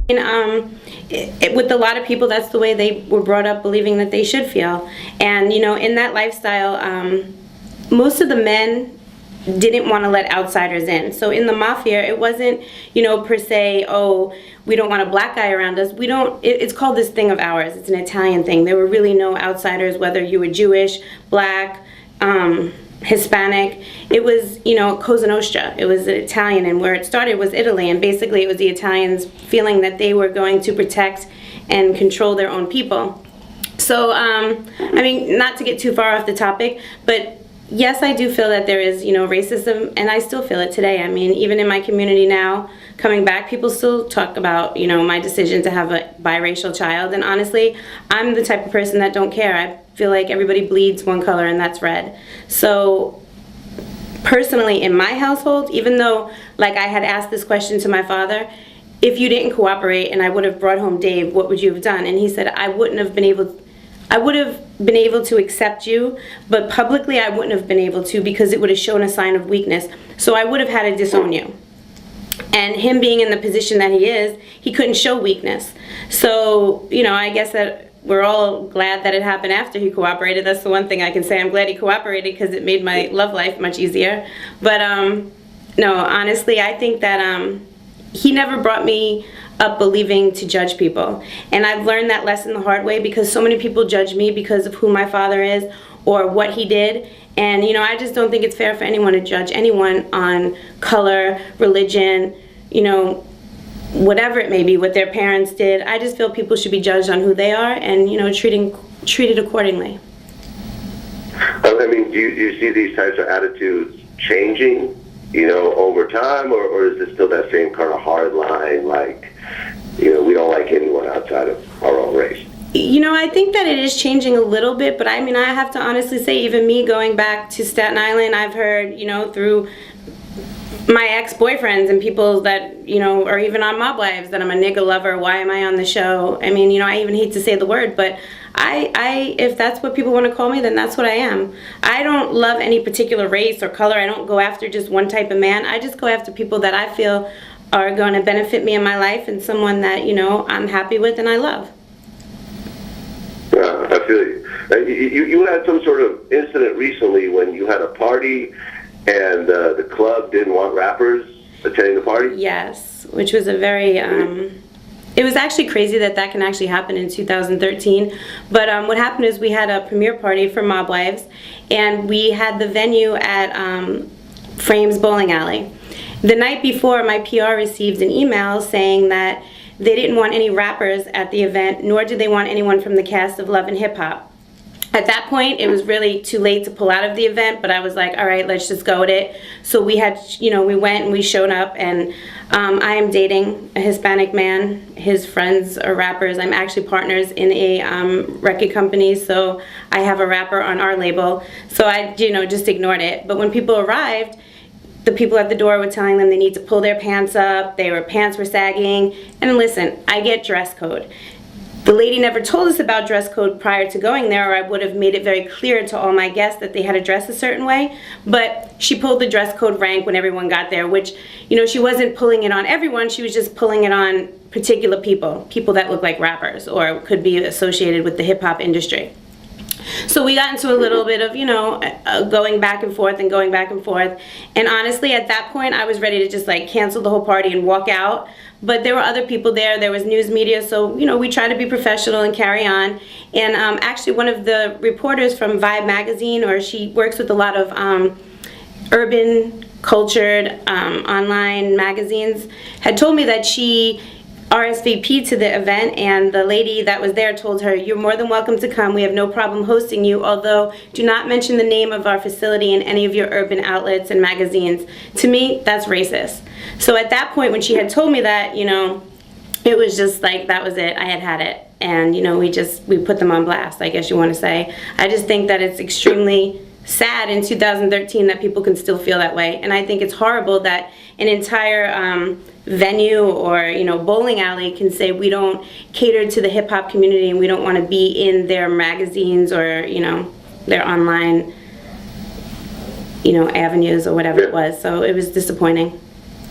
With a lot of people, that's the way they were brought up, believing that they should feel. And in that lifestyle, most of the men didn't want to let outsiders in. So in the Mafia, it wasn't, per se, oh, we don't want a black guy around us. We don't, it's called this thing of ours. It's an Italian thing. There were really no outsiders, whether you were Jewish, black, Hispanic. It was, Cosa Nostra. It was Italian, and where it started was Italy, and basically it was the Italians feeling that they were going to protect and control their own people. So, not to get too far off the topic, but yes, I do feel that there is, racism, and I still feel it today. Even in my community now, coming back, people still talk about, my decision to have a biracial child, and honestly, I'm the type of person that don't care. I feel like everybody bleeds one color, and that's red. So, personally, in my household, even though, I had asked this question to my father, if you didn't cooperate and I would have brought home Dave, what would you have done? And he said, I would have been able to accept you, but publicly I wouldn't have been able to, because it would have shown a sign of weakness. So I would have had to disown you. And him being in the position that he is, he couldn't show weakness. So, I guess that we're all glad that it happened after he cooperated. That's the one thing I can say. I'm glad he cooperated, because it made my love life much easier. But no, honestly, I think that he never brought me up believing to judge people. And I've learned that lesson the hard way, because so many people judge me because of who my father is or what he did. And I just don't think it's fair for anyone to judge anyone on color, religion, whatever it may be, what their parents did. I just feel people should be judged on who they are, and treated accordingly. Do you see these types of attitudes changing, over time, or is it still that same kind of hard line, we don't like anyone outside of our own race? I think that it is changing a little bit, but I have to honestly say, even me going back to Staten Island, I've heard, through my ex-boyfriends and people that, or even on Mob Wives, that I'm a nigga lover. Why am I on the show? I even hate to say the word, but if that's what people want to call me, then that's what I am. I don't love any particular race or color. I don't go after just one type of man. I just go after people that I feel are going to benefit me in my life, and someone that, I'm happy with and I love. Yeah, I feel you. You had some sort of incident recently when you had a party and the club didn't want rappers attending the party? Yes, which was a very, it was actually crazy that can actually happen in 2013. But what happened is we had a premiere party for Mob Wives, and we had the venue at Frames Bowling Alley. The night before, my PR received an email saying that they didn't want any rappers at the event, nor did they want anyone from the cast of Love and Hip Hop. At that point, it was really too late to pull out of the event, but I was like, all right, let's just go with it. So we had, we went and we showed up, and I am dating a Hispanic man. His friends are rappers. I'm actually partners in a record company, so I have a rapper on our label. So I, just ignored it. But when people arrived, the people at the door were telling them they need to pull their pants up, pants were sagging. And listen, I get dress code. The lady never told us about dress code prior to going there, or I would have made it very clear to all my guests that they had to dress a certain way. But she pulled the dress code rank when everyone got there, which, she wasn't pulling it on everyone, she was just pulling it on particular people that look like rappers or could be associated with the hip hop industry. So we got into a little bit of, going back and forth. And honestly, at that point, I was ready to just cancel the whole party and walk out. But there were other people there. There was news media. So, we try to be professional and carry on. And actually, one of the reporters from Vibe magazine, or she works with a lot of urban, cultured, online magazines, had told me that she RSVP'd to the event, and the lady that was there told her, you're more than welcome to come. We have no problem hosting you, although do not mention the name of our facility in any of your urban outlets and magazines. To me, that's racist. So at that point, when she had told me that, it was just that was it. I had it. And, we put them on blast, I guess you want to say. I just think that it's extremely sad in 2013 that people can still feel that way. And I think it's horrible that an entire venue or bowling alley can say we don't cater to the hip hop community and we don't want to be in their magazines or their online avenues or whatever it was. So it was disappointing.